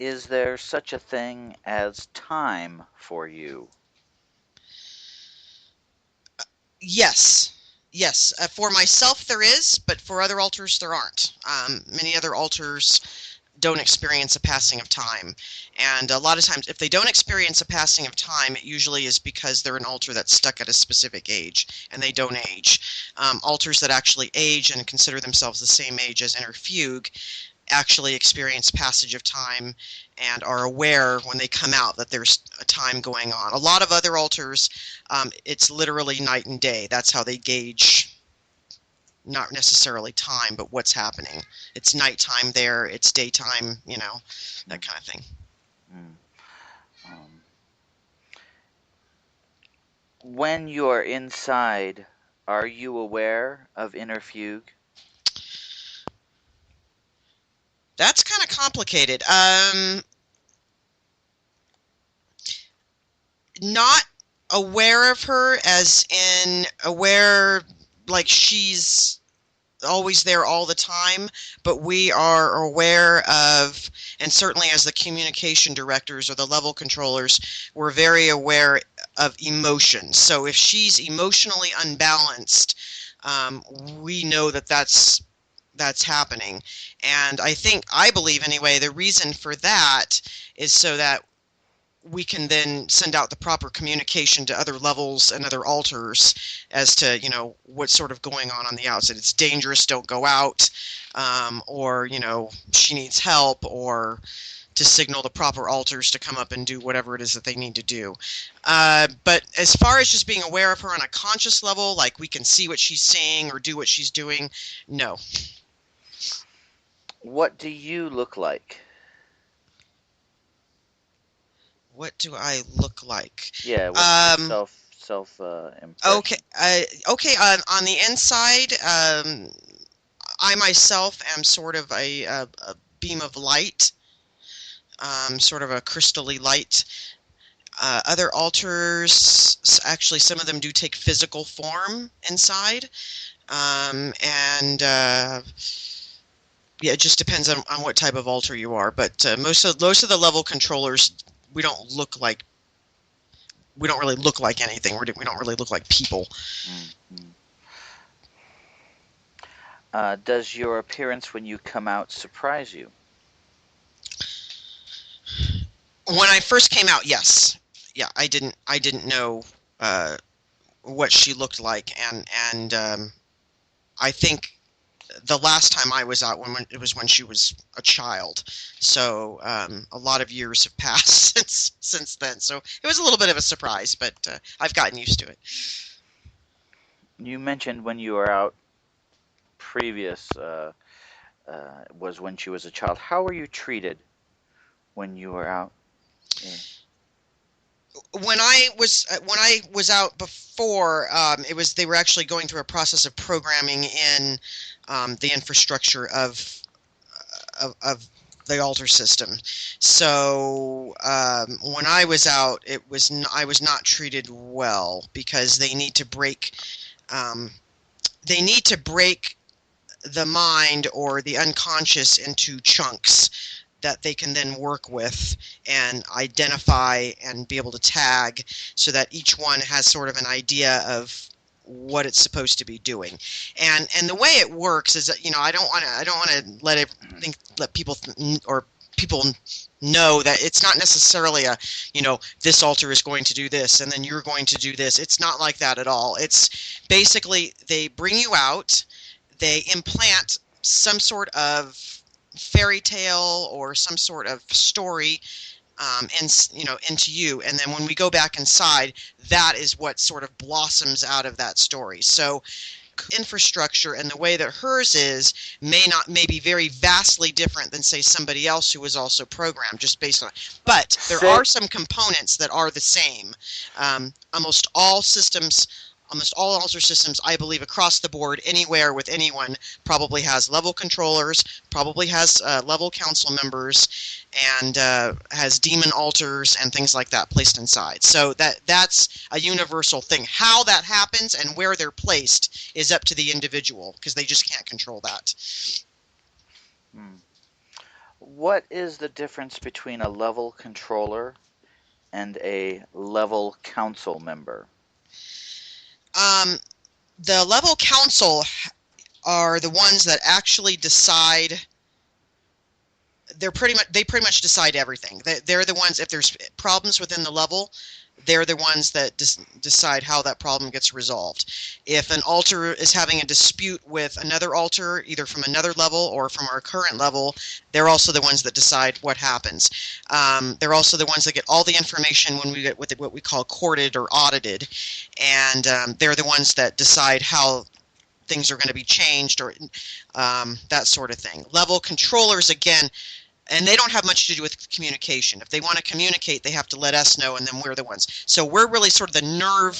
Is there such a thing as time for you? Yes. Yes. For myself, there is, but for other altars, there aren't. Many other altars don't experience a passing of time. And a lot of times, if they don't experience a passing of time, it usually is because they're an altar that's stuck at a specific age, and they don't age. Altars that actually age and consider themselves the same age as Inner Fugue actually experience passage of time and are aware when they come out that there's a time going on. A lot of other altars, it's literally night and day. That's how they gauge not necessarily time, but what's happening. It's nighttime there, it's daytime, that kind of thing. Mm. Um, when you're inside, are you aware of Inner Fugue? That's kind of complicated. Not aware of her as in aware like she's always there all the time, but we are aware of, and certainly as the communication directors or the level controllers, we're very aware of emotions. So if she's emotionally unbalanced, we know that that's happening. And I believe anyway, the reason for that is so that we can then send out the proper communication to other levels and other altars as to, what's sort of going on the outside. It's dangerous, don't go out, or, she needs help, or to signal the proper altars to come up and do whatever it is that they need to do. But as far as just being aware of her on a conscious level, like we can see what she's saying or do what she's doing, no. What do you look like? What do I look like? Yeah, what's your Um, self okay, impression? okay. On the inside, I myself am sort of a beam of light, sort of a crystally light. Other altars, actually, some of them do take physical form inside, and yeah, it just depends on what type of altar you are. But most of the level controllers, we don't look like we don't really look like anything. We don't really look like people. Mm-hmm. Does your appearance when you come out surprise you? When I first came out, yes, yeah, I didn't know uh, what she looked like, and I think the last time I was out when it was when she was a child, so a lot of years have passed since then. So it was a little bit of a surprise, but I've gotten used to it. You mentioned when you were out previous was when she was a child. How were you treated when you were out? Yeah. When I was out before, it was they were actually going through a process of programming in the infrastructure of the altar system. So when I was out, I was not treated well because um, they need to break the mind or the unconscious into chunks that they can then work with and identify and be able to tag so that each one has sort of an idea of what it's supposed to be doing. And the way it works is that I don't want to let people or people know that it's not necessarily this altar is going to do this and then you're going to do this. It's not like that at all. It's basically they bring you out, they implant some sort of fairy tale or some sort of story into you, and then when we go back inside, that is what sort of blossoms out of that story. So infrastructure and the way that hers is may be very vastly different than say somebody else who was also programmed just based on it. But there Say, are some components that are the same. Almost all systems, almost all altar systems, I believe, across the board, anywhere with anyone, probably has level controllers, probably has level council members, and has demon altars and things like that placed inside. So that's a universal thing. How that happens and where they're placed is up to the individual because they just can't control that. hmm. What is the difference between a level controller and a level council member? Um, the level council are the ones that actually decide. They pretty much decide everything. They're the ones, if there's problems within the level, they're the ones that decide how that problem gets resolved. If an altar is having a dispute with another altar, either from another level or from our current level, they're also the ones that decide what happens. They're also the ones that get all the information when we get what we call courted or audited, and they're the ones that decide how things are going to be changed, or that sort of thing. Level controllers, again, and they don't have much to do with communication. If they want to communicate, they have to let us know, and then we're the ones. So we're really sort of the nerve.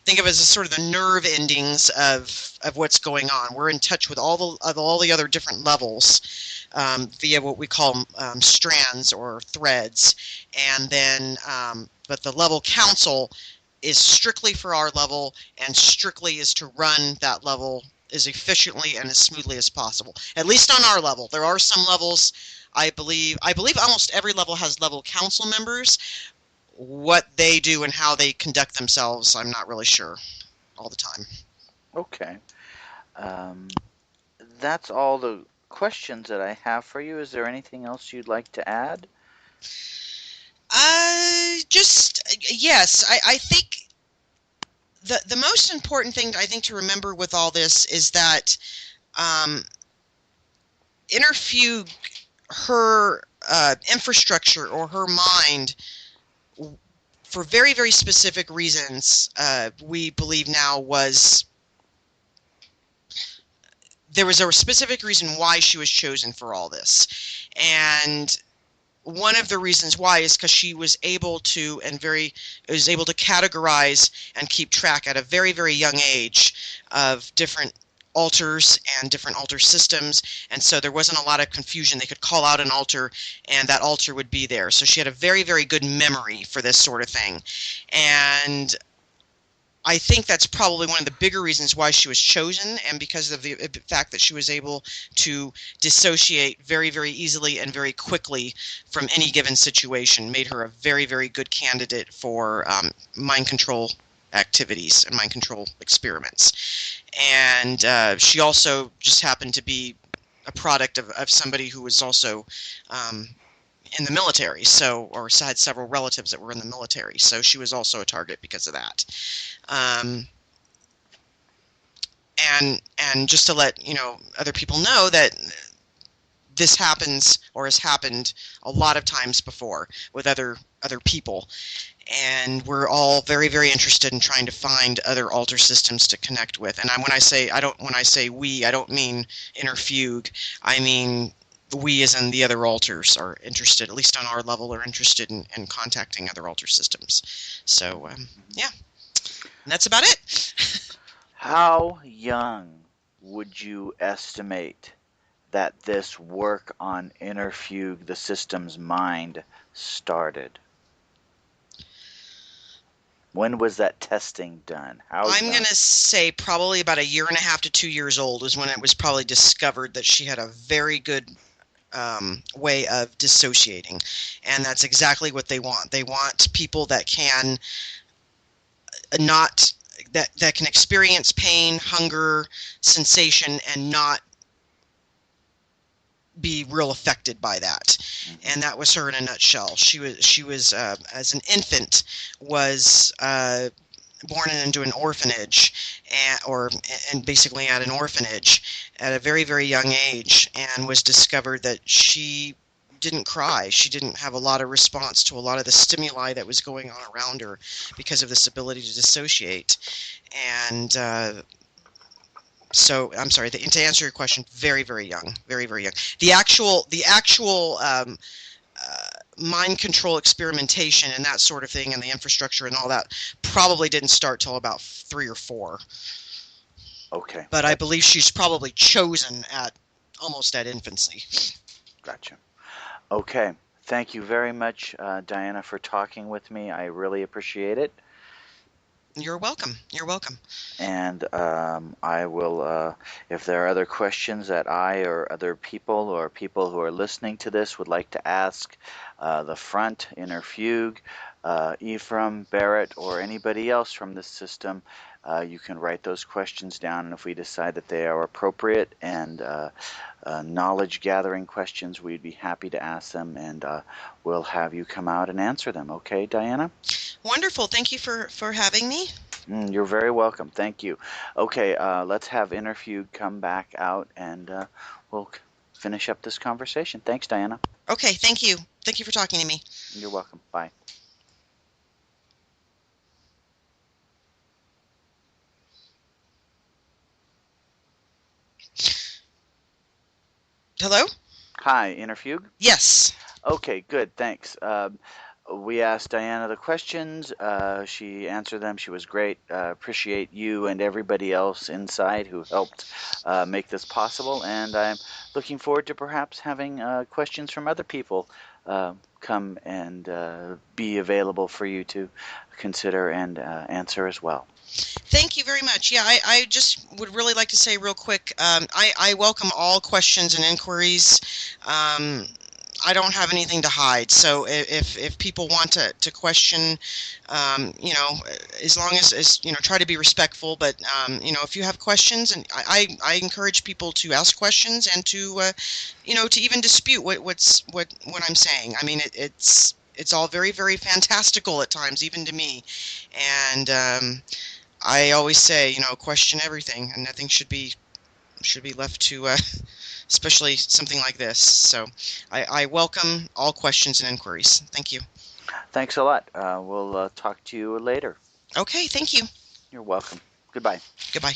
Think of it as sort of the nerve endings of what's going on. We're in touch with all the other different levels via what we call strands or threads, and then but the level council is strictly for our level, and strictly is to run that level as efficiently and as smoothly as possible. At least on our level. There are some levels. I believe almost every level has level council members. What they do and how they conduct themselves, I'm not really sure all the time. Okay. Um, that's all the questions that I have for you. Is there anything else you'd like to add? Yes, I think the most important thing I think to remember with all this is that Inner Fugue, her infrastructure or her mind, for very, very specific reasons, we believe now there was a specific reason why she was chosen for all this. And one of the reasons why is because she was able to categorize and keep track at a very, very young age of different altars and different altar systems, and so there wasn't a lot of confusion. They could call out an altar and that altar would be there. So she had a very, very good memory for this sort of thing, and I think that's probably one of the bigger reasons why she was chosen, and because of the fact that she was able to dissociate very, very easily and very quickly from any given situation, made her a very, very good candidate for mind control activities and mind control experiments. And she also just happened to be a product of somebody who was also in the military, or had several relatives that were in the military, so she was also a target because of that. And just to let other people know that this happens or has happened a lot of times before with other people, and we're all very, very interested in trying to find other altar systems to connect with. And when I say we, I don't mean Inner Fugue. I mean we, as in the other altars, are interested, at least on our level, are interested in contacting other altar systems. So yeah, and that's about it. How young would you estimate that this work on Inner Fugue, the system's mind, started? When was that testing done? I'm going to say probably about 1.5 to 2 years old is when it was probably discovered that she had a very good way of dissociating, and that's exactly what they want. They want people that can not that can experience pain, hunger, sensation, and not be real affected by that. And that was her in a nutshell. She was as an infant, was born into an orphanage, and basically at an orphanage at a very, very young age, and was discovered that she didn't cry. She didn't have a lot of response to a lot of the stimuli that was going on around her because of this ability to dissociate. And so, I'm sorry, to answer your question, very, very young, very, very young. The actual mind control experimentation and that sort of thing, and the infrastructure and all that, probably didn't start till about 3 or 4. Okay. But I believe she's probably chosen almost at infancy. Gotcha. Okay. Thank you very much, Diana, for talking with me. I really appreciate it. You're welcome. You're welcome. And I will, if there are other questions that I or other people or people who are listening to this would like to ask the front, Inner Fugue, Ephraim, Barrett, or anybody else from this system, you can write those questions down, and if we decide that they are appropriate and knowledge gathering questions, we'd be happy to ask them, and we'll have you come out and answer them. Okay, Diana? Wonderful. Thank you for having me. You're very welcome. Thank you. Okay, let's have Inner Fugue come back out, and we'll finish up this conversation. Thanks, Diana. Okay, thank you. Thank you for talking to me. You're welcome. Bye. Hello? Hi, Inner Fugue. Yes. Okay, good. Thanks. We asked Diana the questions. She answered them. She was great. Appreciate you and everybody else inside who helped make this possible. And I'm looking forward to perhaps having questions from other people come and be available for you to consider and answer as well. Thank you very much. Yeah, I just would really like to say real quick, I welcome all questions and inquiries. I don't have anything to hide, so if people want to question, as long as try to be respectful, but if you have questions, and I encourage people to ask questions and to to even dispute what I'm saying. I mean, it's all very, very fantastical at times, even to me, and I always say, question everything, and nothing should be left to, especially something like this. So, I welcome all questions and inquiries. Thank you. Thanks a lot. We'll talk to you later. Okay, thank you. You're welcome. Goodbye. Goodbye.